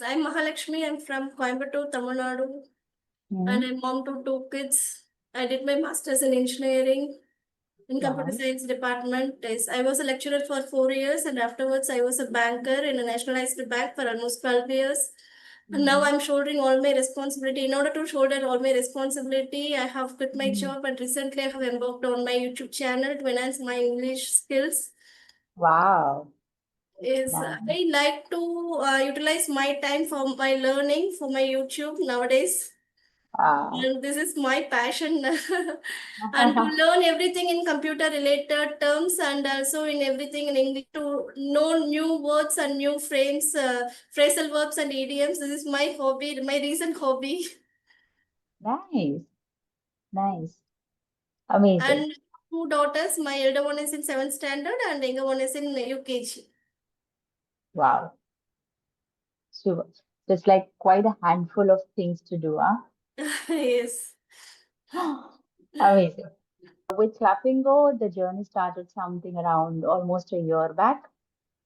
I'm Mahalakshmi. I'm from Coimbatore, Tamil Nadu, and Hmm. I'm mom to two kids. I did my master's in engineering in computer Wow. science department. Yes, I was a lecturer for 4 years, and afterwards I was a banker in a nationalized bank for almost 12 years. And now Hmm. I'm shouldering all my responsibility. In order to shoulder all my responsibility, I have quit my Hmm. job, and recently I have embarked on my YouTube channel to enhance my English skills. Wow. Is Nice. I like to utilize my time for my learning for my YouTube nowadays. Wow. And this is my passion. And to learn everything in computer related terms and also in everything in English to know new words and new frames, phrasal verbs and idioms. This is my hobby, my recent hobby. Nice. Nice. Amazing. And two daughters. My elder one is in seventh standard and younger one is in UKG. Wow. Super. It's like quite a handful of things to do, Yes. huh? Amazing. With Clapingo, the journey started something around almost a year back,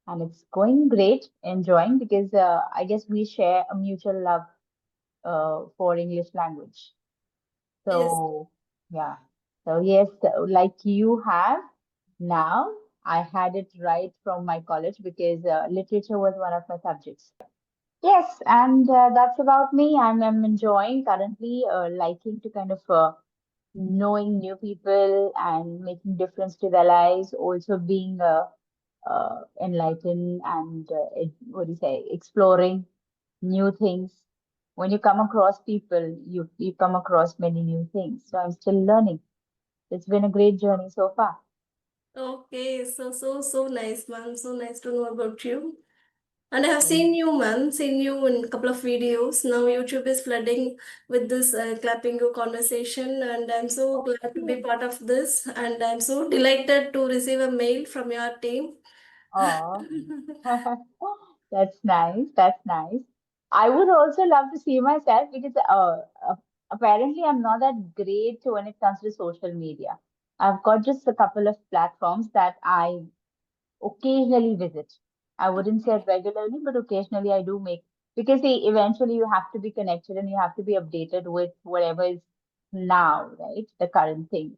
and it's going great, enjoying because I guess we share a mutual love for English language. Yes. So, yeah. So, yes, like you have now, I had it right from my college because literature was one of my subjects. Yes, and that's about me. I'm enjoying currently, liking to kind of knowing new people and making difference to their lives, also being enlightened and what do you say, exploring new things. When you come across people, you come across many new things. So I'm still learning. It's been a great journey so far. Okay, so nice, ma'am. So nice to know about you. And I have Mm. seen you, ma'am, seen you in a couple of videos. Now YouTube is flooding with this Clapingo conversation, and I'm so glad to be part of this. And I'm so delighted to receive a mail from your team. Oh, that's nice. That's nice. I would also love to see myself because apparently I'm not that great when it comes to social media. I've got just a couple of platforms that I occasionally visit. I wouldn't say it regularly, but occasionally I do make because see, eventually you have to be connected and you have to be updated with whatever is now, right? The current thing.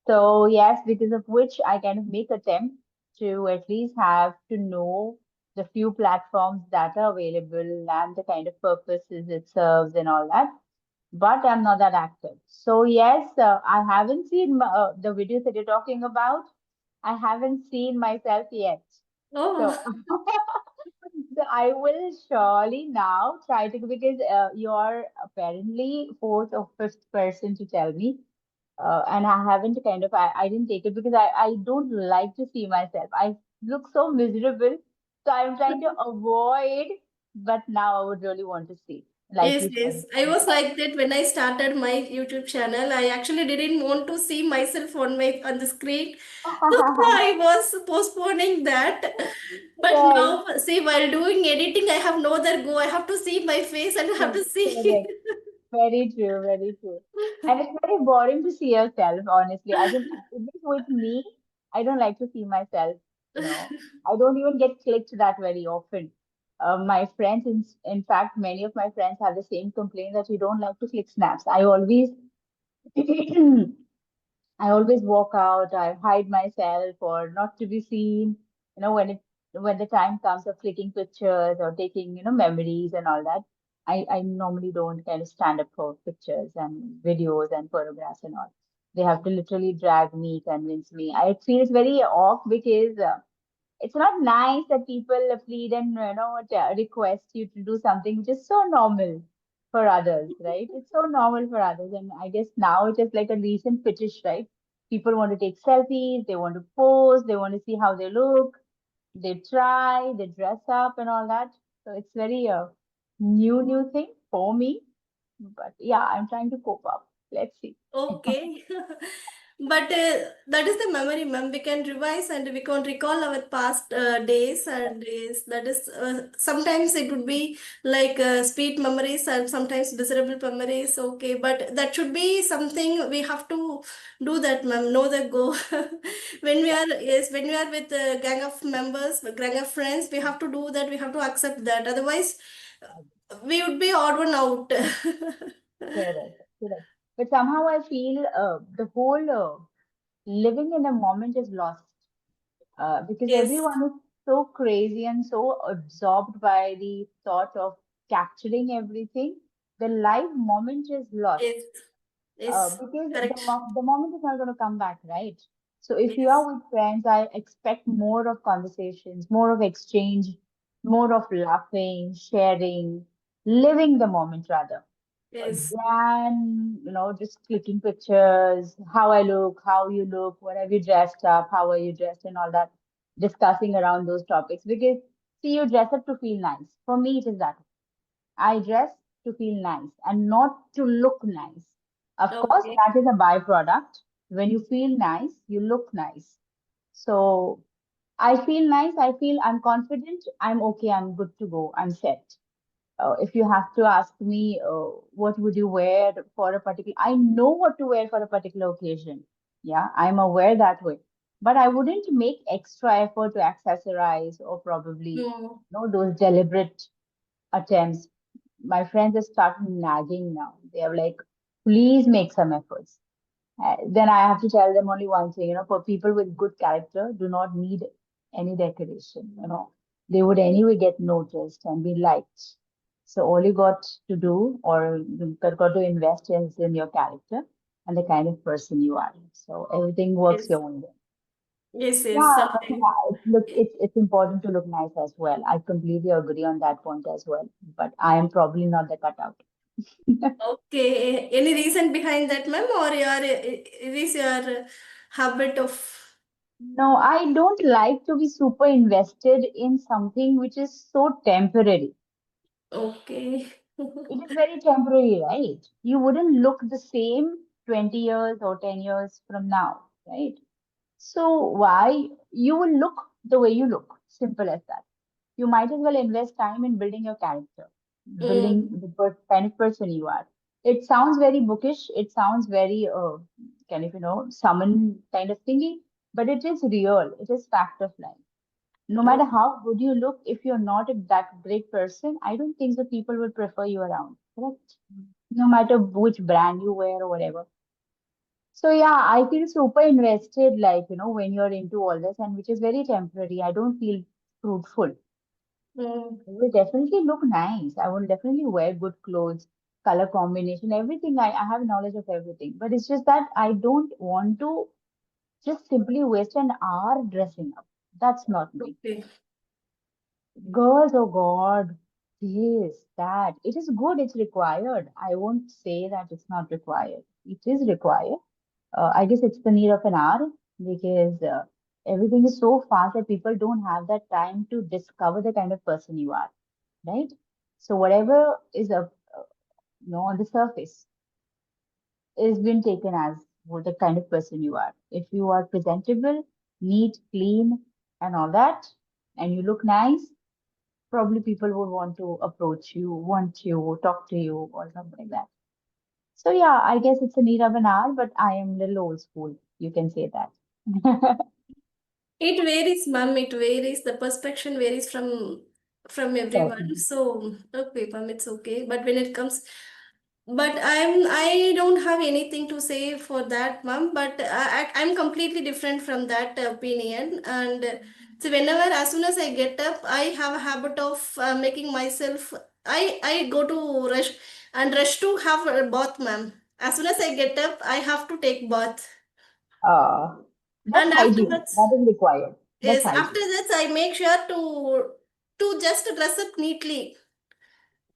So yes, because of which I kind of make attempt to at least have to know the few platforms that are available and the kind of purposes it serves and all that. But I'm not that active. So yes, I haven't seen the videos that you're talking about. I haven't seen myself yet. Oh, So, so I will surely now try to because you're apparently fourth or fifth person to tell me and I haven't kind of I didn't take it because I don't like to see myself. I look so miserable, so I'm trying to avoid. But now I would really want to see, like yes, you yes. said. I was like that when I started my YouTube channel. I actually didn't want to see myself on the screen. So I was postponing that. But Right, now, see, while doing editing, I have no other go. I have to see my face and I have to see. correct. Very true, very true. And it's very boring to see yourself, honestly. As in, at least with me, I don't like to see myself, you know. I don't even get clicked that very often. My friends, in fact, many of my friends have the same complaint that you don't like to click snaps. I always, I always walk out, I hide myself or not to be seen, when the time comes of clicking pictures or taking, memories and all that. I normally don't kind of stand up for pictures and videos and photographs and all. They have to literally drag me, convince me. I it feels very off because it's not nice that people plead and request you to do something which is so normal for others, right? It's so normal for others, and I guess now it is like a recent fetish, right? People want to take selfies, they want to pose, they want to see how they look, they try, they dress up and all that. So it's very new thing for me, but yeah, I'm trying to cope up. Let's see. Okay. But that is the memory, ma'am. We can revise and we can recall our past days and days. That is, sometimes it would be like sweet memories and sometimes miserable memories. Okay, but that should be something we have to do that, ma'am. Know the go. When we are, yes, when we are with a gang of members, gang of friends, we have to do that. We have to accept that. Otherwise, we would be odd one out. Correct, correct. But somehow I feel the whole living in a moment is lost because Yes, everyone is so crazy and so absorbed by the thought of capturing everything. The live moment is lost yes, yes, because correct. the moment is not going to come back, right? So if you are Yes, with friends, I expect more of conversations, more of exchange, more of laughing, sharing, living the moment rather yes, than just clicking pictures, how I look, how you look, what have you dressed up, how are you dressed, and all that, discussing around those topics. Because see, you dress up to feel nice. For me, it is that. I dress to feel nice and not to look nice. Of course, okay. that is a byproduct. When you feel nice, you look nice. So I feel nice. I feel I'm confident. I'm okay. I'm good to go. I'm set. If you have to ask me, what would you wear for a particular, I know what to wear for a particular occasion. Yeah, I'm aware that way. But I wouldn't make extra effort to accessorize or probably, Mm, those deliberate attempts. My friends have started nagging now. They are like, please make some efforts. Then I have to tell them only one thing, for people with good character, do not need any decoration, they would anyway get noticed and be liked. So all you got to do, or you got to invest is in your character and the kind of person you are. So everything works yes, your own way. yes, yes, Yeah, but something. yeah, it's important to look nice as well. I completely agree on that point as well. But I am probably not the cutout. Okay. Any reason behind that, ma'am, or your it is your habit of? No, I don't like to be super invested in something which is so temporary. Okay. It is very temporary, right? You wouldn't look the same 20 years or 10 years from now, right? So why you will look the way you look? Simple as that. You might as well invest time in building your character, building Mm, the kind of person you are. It sounds very bookish. It sounds very kind of summon kind of thingy, but it is real. It is fact of life. No matter okay. how good you look, if you're not that great person, I don't think the people will prefer you around. Correct? No matter which brand you wear or whatever. So yeah, I feel super invested, like, when you're into all this, and which is very temporary. I don't feel fruitful. Mm, It will definitely look nice. I will definitely wear good clothes, color combination, everything. I have knowledge of everything. But it's just that I don't want to just simply waste an hour dressing up. That's not me. okay. Girls, oh God, this, that. It is good, it's required. I won't say that it's not required. It is required. I guess it's the need of an hour because everything is so fast that people don't have that time to discover the kind of person you are, right? So whatever is on the surface is been taken as what the kind of person you are. If you are presentable, neat, clean, and all that, and you look nice, probably people would want to approach you, want you, talk to you, or something like that. So yeah, I guess it's a need of an hour, but I am a little old school. You can say that. It varies, ma'am. It varies. The perspective varies from everyone. Certainly. So okay, ma'am, it's okay. But when it comes, but I don't have anything to say for that, ma'am. But I'm completely different from that opinion. And so whenever, as soon as I get up, I have a habit of making myself. I go to rush to have a bath, ma'am. As soon as I get up, I have to take bath. Uh, that's And hygiene. afterwards, That is required. That's yes, after hygiene. that, I make sure to just dress up neatly.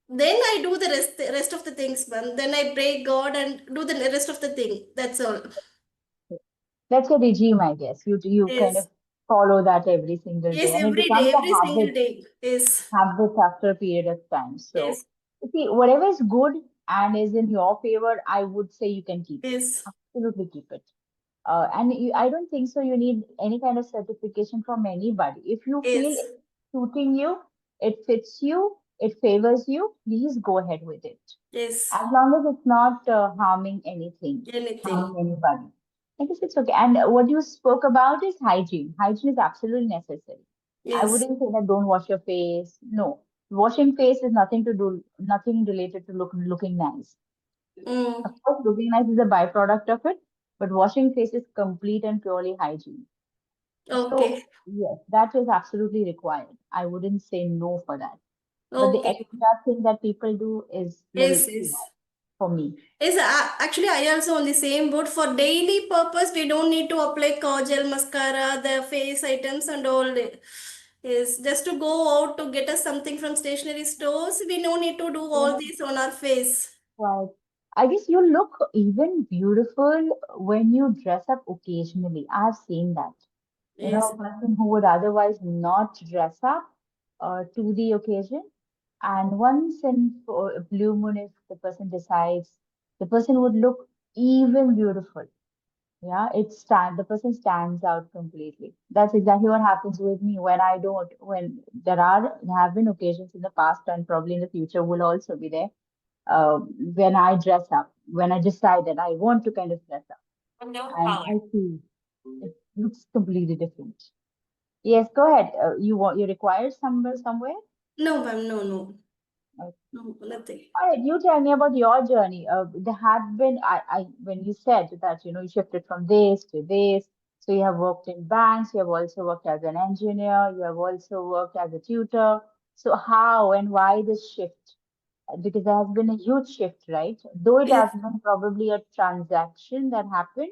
Then I do the rest of the things, ma'am. Then I pray God and do the rest of the thing. That's all. That's a regime, I guess. You kind Yes, of follow that every single yes, day, and it every becomes day, a every single habit, day. Yes, after a period of time. So, yes, you see, whatever is good and is in your favor, I would say you can keep it. yes, Absolutely keep it. I don't think so. You need any kind of certification from anybody. If you feel yes, it's suiting you, it fits you, it favors you, please go ahead with it. yes. As long as it's not harming anything, Anything. harming anybody. I guess it's okay. And what you spoke about is hygiene. Hygiene is absolutely necessary. I Yes, wouldn't say that don't wash your face. No. Washing face is nothing to do, nothing related to looking nice. Mm. Of course, looking nice is a byproduct of it, but washing face is complete and purely hygiene. So, Okay. yes, that is absolutely required. I wouldn't say no for that. But the Okay. extra thing that people do is little Yes, too yes. much for me. Is actually I also on the same boat. For daily purpose, we don't need to apply kajal, mascara, the face items and all. Is just to go out to get us something from stationery stores. We no need to do all Right. this on our face. Right. I guess you look even beautiful when you dress up occasionally. I've seen that. You know, Yes. a person who would otherwise not dress up to the occasion. And once in for a blue moon, if the person decides, the person would look even beautiful. Yeah, the person stands out completely. That's exactly what happens with me when I don't, when there have been occasions in the past and probably in the future will also be there, when I dress up, when I decide that I want to kind of dress up and I see it looks completely different. Yes, go ahead. You require somewhere? No, ma'am. No, no, Uh, no, nothing. All right, you tell me about your journey. There had been, when you said that, you shifted from this to this, so you have worked in banks, you have also worked as an engineer, you have also worked as a tutor. So how and why this shift? Because there has been a huge shift, right? Though it Yes. has been probably a transaction that happened.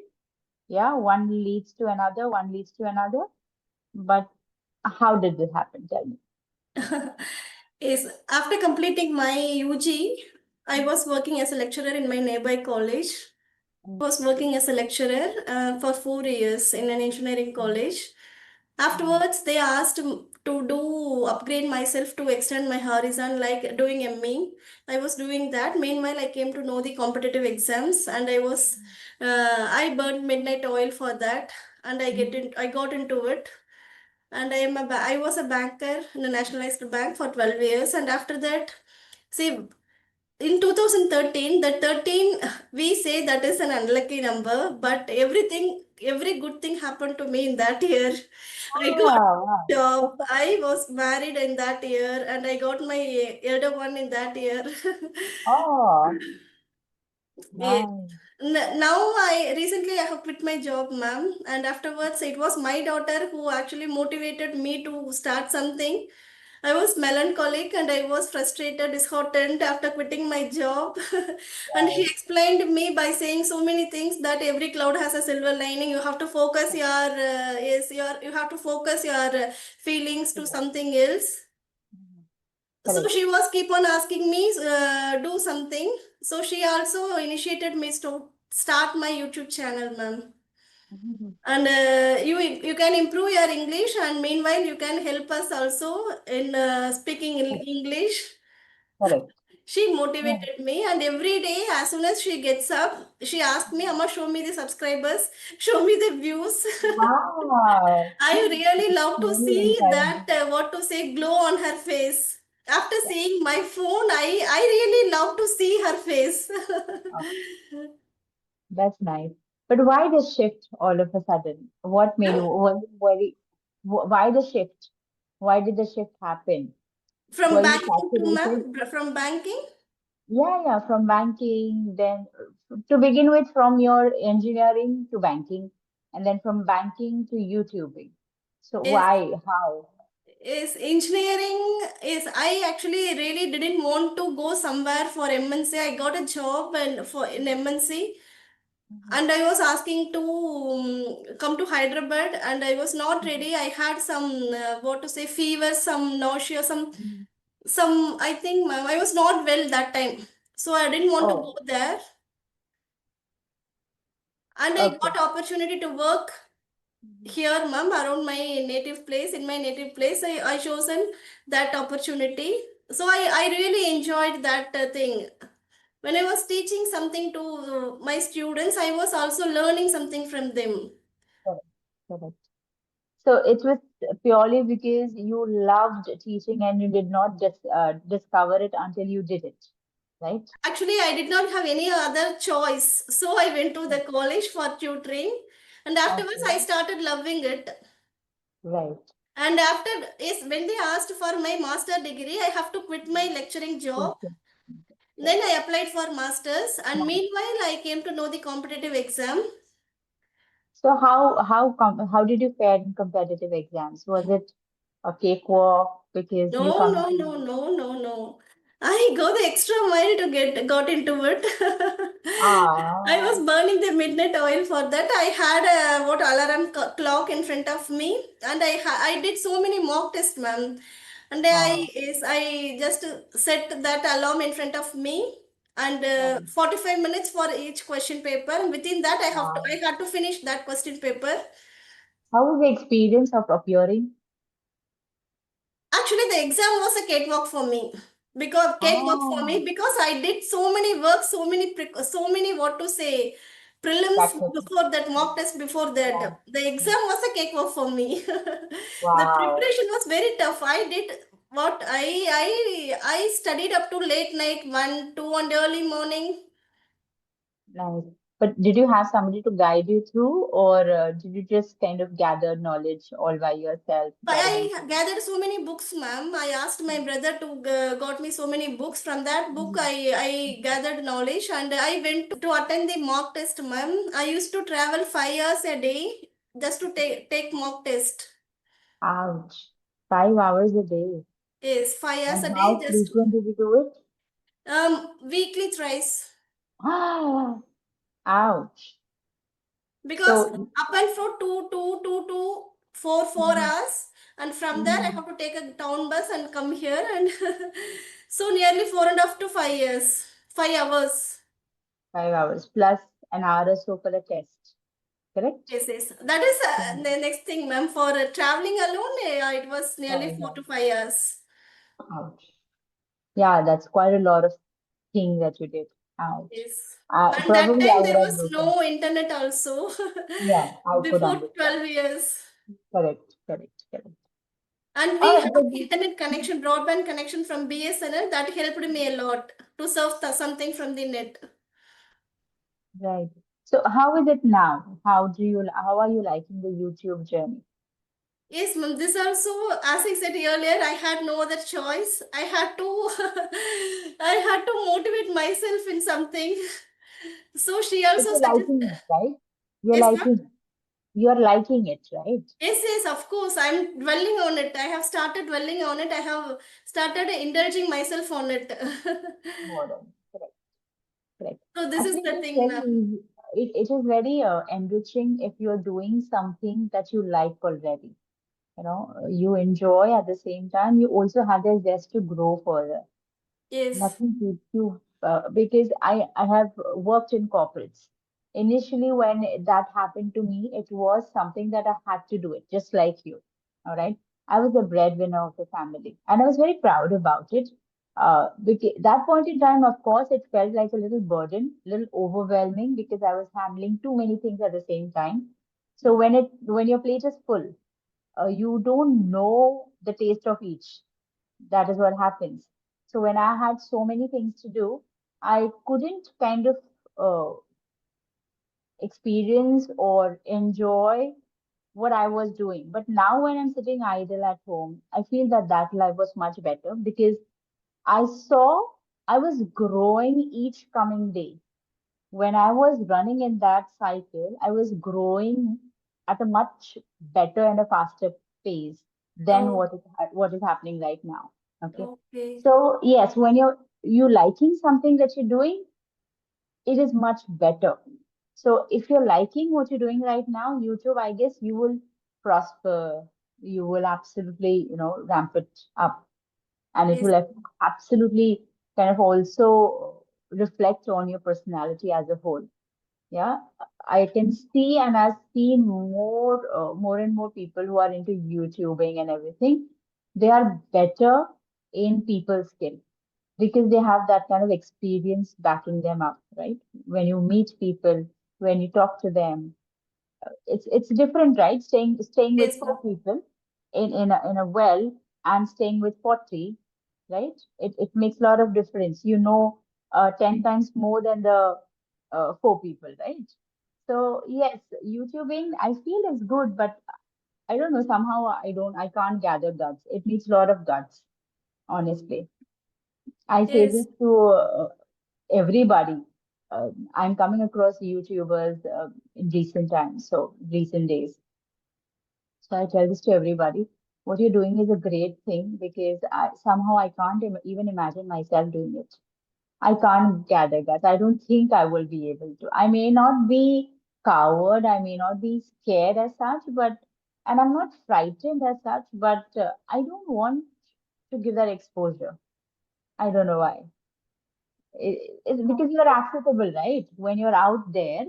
Yeah, one leads to another, one leads to another. But how did this happen? Tell me. Yes. After completing my UG, I was working as a lecturer in my nearby college. Was working as a lecturer for 4 years in an engineering college. Mhm. Afterwards, they asked to do upgrade myself to extend my horizon, like doing ME. I was doing that. Meanwhile, I came to know the competitive exams, and I burned midnight oil for that, and I got into it. And I was a banker in a nationalized bank for 12 years, and after that, see, in 2013, the 13, we say that is an unlucky number, but every good thing happened to me in that year. I got Ah, wow. job, I was married in that year, and I got my elder one in that year. Oh, Yeah. nice. Now I have quit my job, ma'am, and afterwards it was my daughter who actually motivated me to start something. I was melancholic and I was frustrated, disheartened after quitting my job. And she Right. explained me by saying so many things that every cloud has a silver lining. You have to focus you have to focus your feelings to Correct. something else. Mhm. So Correct. she was keep on asking me do something. So she also initiated me to start my YouTube channel, ma'am. Mhm. And you can improve your English, and meanwhile you can help us also in speaking in Correct. English. Correct. She Yeah. motivated me, and every day, as soon as she gets up, she asked me, "Amma, show me the subscribers, show me the views." Wow. I really love to Really see that encouraging. what to say glow on her face. After seeing my phone, I really love to see her face. Oh, that's nice. But why the shift all of a sudden? What made you, was it very, why the shift? Why did the shift happen? From Were you banking to saturated? ma'am, from banking. Yeah, yeah, from banking, then to begin with, from your engineering to banking, and then from banking to YouTubing. So Is why? How? is engineering is I actually really didn't want to go somewhere for MNC. I got a job and for in MNC, Mhm. and I was asking to come to Hyderabad, and I was not Mhm. ready. I had some what to say fever, some nausea, Mhm. some I think ma'am, I was not well that time, so I didn't want to go Oh, there. And I okay. got opportunity to work Mhm. here, ma'am, around my native place. In my native place, I chosen that opportunity. So I really enjoyed that thing. When I was teaching something to my students, I was also learning something from them. Correct. Correct. So it was purely because you loved teaching and you did not discover it until you did it, right? Actually, I did not have any other choice. So I went to the Oh, college for tutoring, and afterwards okay. I started loving it. Right. And after is when they asked for my master degree, I have to quit my lecturing job. Okay. Okay. Then I applied for masters, and Nice. meanwhile I came to know the competitive exam. So how did you fare in competitive exams? Was it a cakewalk because you No, come no, from no, no, no, no. I go the extra mile to get got into it. I was ah burning the midnight oil for that. I had a what alarm clock in front of me, and I did so many mock tests, ma'am. And ah I just set that alarm in front of me, and right. 45 minutes for each question paper. And within that, Wow. I had to finish that question paper. How was the experience of appearing? Actually, the exam was a cakewalk for me. Ah, Because I did so many work, so many what to say prelims practice. before that, mock test before that. Right. The exam was a cakewalk for me. The Wow. preparation was very tough. I did what I studied up to late night, 1, 2, and early morning. Nice. But did you have somebody to guide you through, or did you just kind of gather knowledge all by yourself rather than I gathered so many books, ma'am. I asked my brother to got me so many books. From that book, Mhm. I gathered knowledge, and I went to attend the mock test, ma'am. I used to travel 5 hours a day just to take mock test. Ouch. 5 hours a day. Yes, 5 hours And a day, how just frequent did you do it? weekly thrice. Ah, ouch. Because So, up and for 4 hours, and from there I mhm, have to take a town bus and come here, and so nearly 4.5 to 5 years, 5 hours. 5 hours plus an hour or so for the test, correct? Yes, yes. That is Mhm. the next thing, ma'am. For traveling alone, it was nearly 5 hours. 4 to 5 years. Ouch. Yeah, that's quite a lot of thing that you did. Ouch. Yes. And that Probably I time would there have was broken. no internet also. Yeah, I could Before understand. 12 years. Correct, correct, correct. And All we right, have but internet connection, broadband connection from BSNL that helped me a lot to surf something from the net. right. So how is it now? How are you liking the YouTube journey? Yes, ma'am. This also, as I said earlier, I had no other choice. I had to, I had to motivate myself in something. So she But also you're liking suggested, it, right? You're yes, ma'am. liking you're liking it, right? Yes, yes, of course. I'm dwelling on it. I have started dwelling on it. I have started indulging myself on it. More on. Correct, correct. So this is Actually, it the is thing, very ma'am. easy. It is very enriching if you're doing something that you like already. You enjoy at the same time. You also have the zest to grow further. Yes, Nothing keeps you because I have worked in corporates. Initially, when that happened to me, it was something that I had to do it, just like you. All right. I was the breadwinner of the family, and I was very proud about it. Because that point in time, of course, it felt like a little burden, a little overwhelming because I was handling too many things at the same time. So when your plate is full, you don't know the taste of each. That is what happens. So when I had so many things to do, I couldn't kind of experience or enjoy what I was doing. But now when I'm sitting idle at home, I feel that that life was much better because I saw I was growing each coming day. When I was running in that cycle, I was growing at a much better and a faster pace than oh, what is happening right now. Okay. okay. So yes, when you liking something that you're doing, it is much better. So if you're liking what you're doing right now, YouTube, I guess you will prosper. You will absolutely, ramp it up, and it Yes, will absolutely kind of also reflect on your personality as a whole. Yeah, I can see, and I've seen more and more people who are into YouTubing and everything. They are better in people skill because they have that kind of experience backing them up, right? When you meet people, when you talk to them, it's different, right? Staying with yes, four ma'am. people in a well and staying with 40, right? It makes a lot of difference. 10 times more than the four people, right? So yes, YouTubing I feel is good, but I don't know, somehow I can't gather guts. It needs a lot of guts, honestly. I say Yes. this to everybody. I'm coming across YouTubers in recent times, so recent days. So I tell this to everybody. What you're doing is a great thing because somehow I can't even imagine myself doing it. I can't gather guts. I don't think I will be able to. I may not be coward. I may not be scared as such, and I'm not frightened as such, but I don't want to give that exposure. I don't know why. It's because you're accessible, right? When you're out there,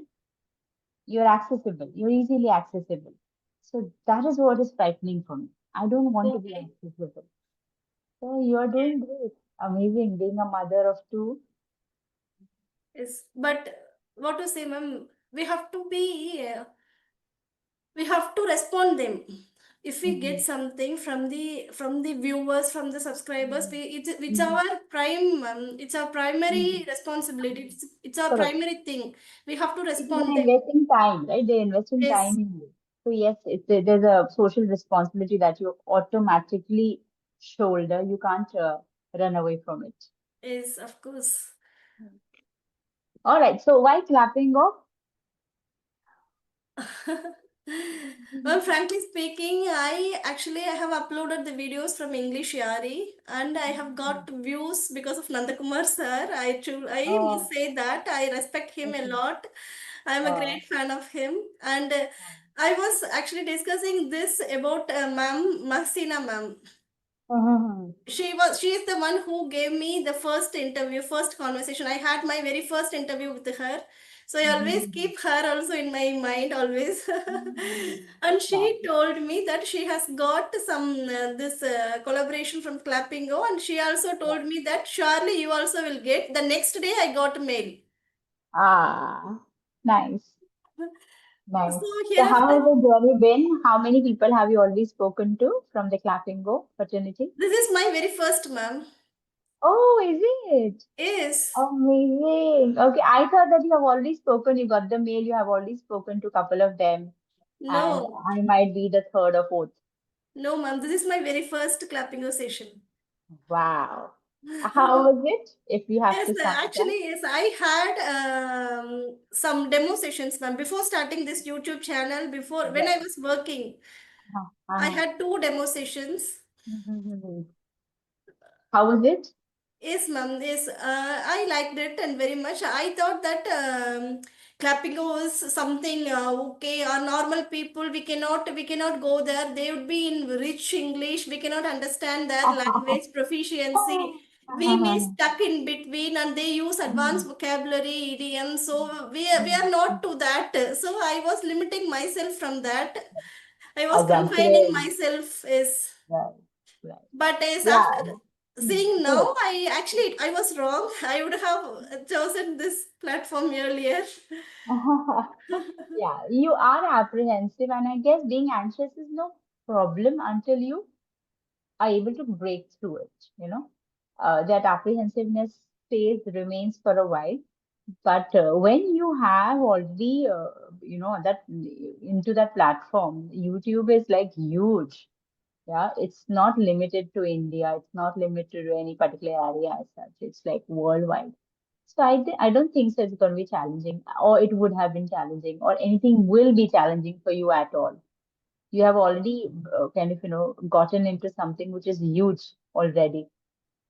you're accessible. You're easily accessible. So that is what is frightening for me. I don't want to be Okay. accessible. So you're doing great. Amazing. Being a mother of two. Yes. But what to say, ma'am? We have to be. We have to respond them. If we get Mhm. something from the viewers, from the subscribers, Mhm. it's Mhm. our prime. It's our primary Mhm. responsibility. It's our Correct. primary thing. We have to Because they're respond them. investing time, right? They're investing Yes. time in you. So yes, there's a social responsibility that you automatically shoulder. You can't run away from it. Yes, of course. All right. So why clapping off? Well, frankly speaking, I have uploaded the videos from English Yari and I have got views because of Nandakumar sir. I Oh, must say that I respect him a okay. lot. I am a Uh, great fan of him, and I was actually discussing this about ma'am Mahsina ma'am. mhm. She is the one who gave me the first interview, first conversation. I had my very first interview with her. So I always Mhm. keep her also in my mind always. And she Nice. told me that she has got some this collaboration from Clapingo, and she also Yeah. told me that surely you also will get. The next day I got a mail. Ah, nice. Nice. So So hereafter, how has the journey been? How many people have you already spoken to from the Clappingo fraternity? this is my very first ma'am. Oh, is it? Is Amazing. Okay, I thought that you have already spoken. You got the mail. You have already spoken to a couple of them, and no, I might be the third or fourth. no, ma'am. This is my very first Clapingo session. Wow. How was it? If you have Yes, to sum it up. actually, yes, I had some demo sessions, ma'am. Before starting this YouTube channel, before when I Right. was working, Uh-huh. I Uh-huh. had two demo sessions. Mhm. How was it? Yes, ma'am. Yes, I liked it and very much. I thought that clapping was something okay. Our normal people, we cannot go there. They would be in rich English. We cannot understand their language proficiency. We may stuck in between, and they use advanced vocabulary, idioms. So we are not to that. So I was limiting myself from that. I was confining Assumption. myself. Is Right. Right. but is Yeah. after seeing Go now, I was wrong. I would have chosen this platform earlier. ahead. Yeah, you are apprehensive, and I guess being anxious is no problem until you are able to break through it. That apprehensiveness stays remains for a while, but when you have already, that into that platform, YouTube is like huge. Yeah, it's not limited to India. It's not limited to any particular area as such. It's like worldwide. So I don't think so it's going to be challenging, or it would have been challenging, or anything will be challenging for you at all. You have already kind of, gotten into something which is huge already.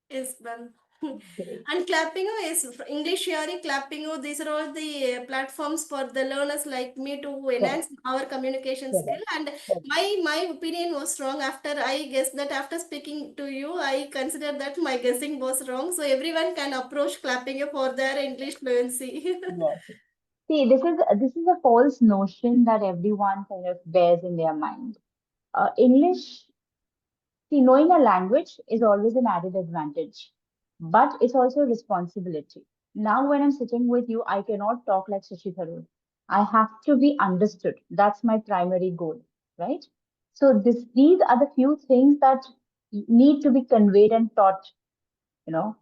Yes, ma'am. Great. And Clapingo is English hearing, Clapingo. These are all the platforms for the learners like me to enhance Correct. our communication skill. Correct. And Correct. my opinion was wrong after I guessed that after speaking to you, I consider that my guessing was wrong. So everyone can approach Clapingo for their English fluency. Yes. See, this is a false notion that everyone kind of bears in their mind. English, see, knowing a language is always an added advantage, but it's also a responsibility. Now, when I'm sitting with you, I cannot talk like Shashi Tharoor. I have to be understood. That's my primary goal, right? So these are the few things that need to be conveyed and taught. You know,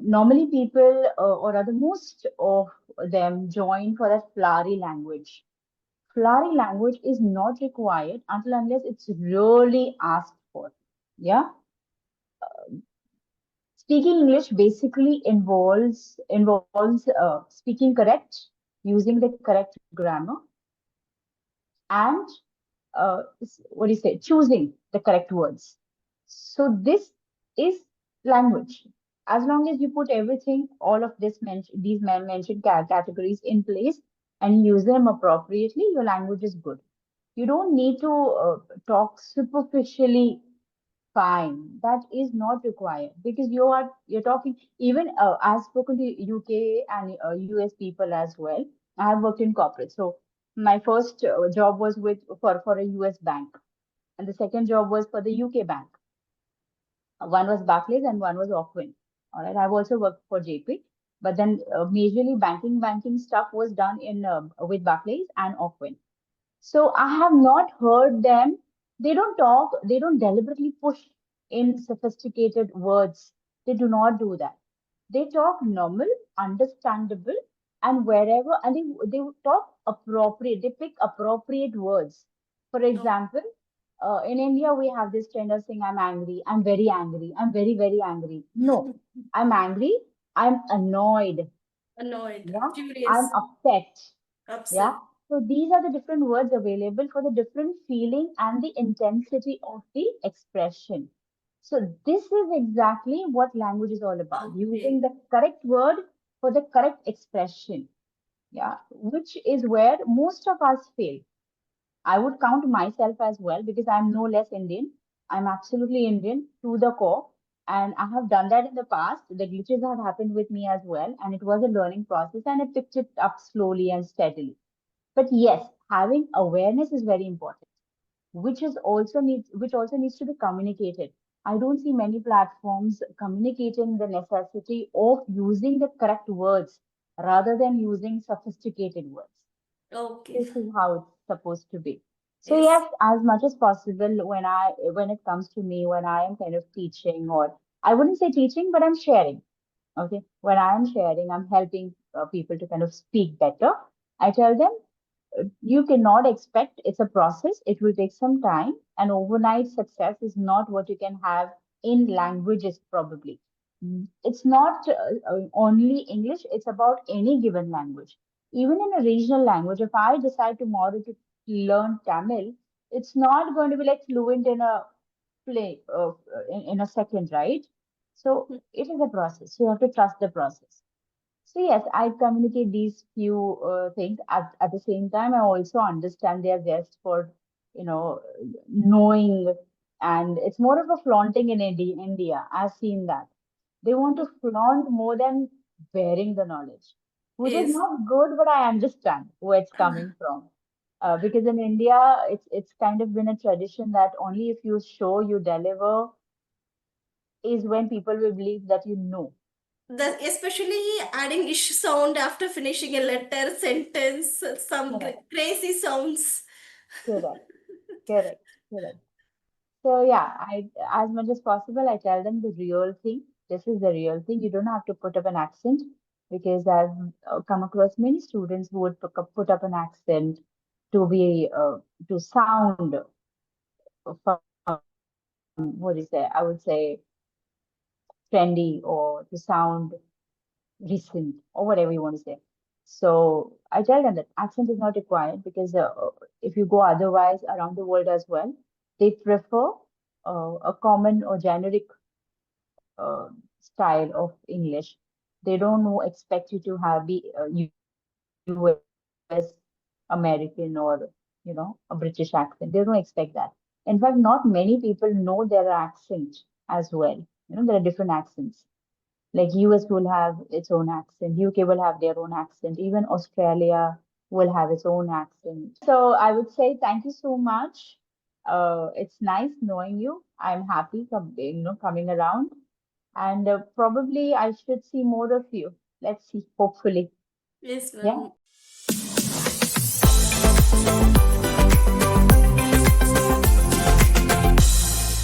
Normally people or rather most of them join for that flowery language, flowery language is not required until unless it's really asked for. Yeah. Speaking English basically involves speaking correct, using the correct grammar, and what do you say, choosing the correct words. So this is language. As long as you put everything, all of these mentioned categories in place and use them appropriately, your language is good. You don't need to talk superficially. Fine, that is not required because you're talking. Even I've spoken to UK and US people as well. I have worked in corporate, so my first job was with for a US bank, and the second job was for the UK bank. One was Barclays and one was Ocwen. All right, I've also worked for JP, but then majorly banking stuff was done in with Barclays and Ocwen. So I have not heard them. They don't talk, they don't deliberately push in sophisticated words. They do not do that. They talk normal, understandable, and wherever, and they talk appropriate, they pick appropriate words. For Oh, example, in India, we have this trend of saying, I'm angry, I'm very angry, I'm very, very angry. No, I'm angry, I'm annoyed, annoyed, yeah, I'm furious, upset. Yeah. upset. So these are the different words available for the different feeling and the intensity of the expression. So this is exactly what language is all about, using Okay. the correct word for the correct expression. Yeah. Which is where most of us fail. I would count myself as well because I'm no less Indian. I'm absolutely Indian to the core. And I have done that in the past. The glitches have happened with me as well. And it was a learning process and I picked it up slowly and steadily. But yes, having awareness is very important, which also needs to be communicated. I don't see many platforms communicating the necessity of using the correct words rather than using sophisticated words. Okay. This is how it's supposed to be. So Yes. yes, as much as possible when it comes to me, when I am kind of teaching, or I wouldn't say teaching, but I'm sharing. Okay. When I am sharing, I'm helping people to kind of speak better. I tell them you cannot expect, it's a process, it will take some time, and overnight success is not what you can have in languages probably. It's not only English, it's about any given language. Even in a regional language, if I decide tomorrow to learn Tamil, it's not going to be like fluent in a in a second, right? So it is a process, so you have to trust the process. So yes, I communicate these few things. At the same time, I also understand their zest for, knowing, and it's more of a flaunting in India. I've seen that they want to flaunt more than bearing the knowledge, which is Yes. not good. But I understand where it's coming from, because in India, it's kind of been a tradition that only if you show, you deliver, is when people will believe that you know. The, especially adding ish sound after finishing a letter, sentence, some Correct, crazy sounds. correct, correct, correct. So yeah, as much as possible, I tell them the real thing. This is the real thing. You don't have to put up an accent because I've come across many students who would put up an accent to be to sound what is it? I would say trendy or to sound recent or whatever you want to say. So I tell them that accent is not required because if you go otherwise around the world as well, they prefer a common or generic style of English. They don't know, expect you to have the US American or a British accent. They don't expect that. In fact, not many people know their accent as well. There are different accents. Like US will have its own accent, UK will have their own accent, even Australia will have its own accent. So I would say thank you so much. It's nice knowing you. I'm happy coming around, and probably I should see more of you. Let's see, hopefully. Yes, Yeah. ma'am.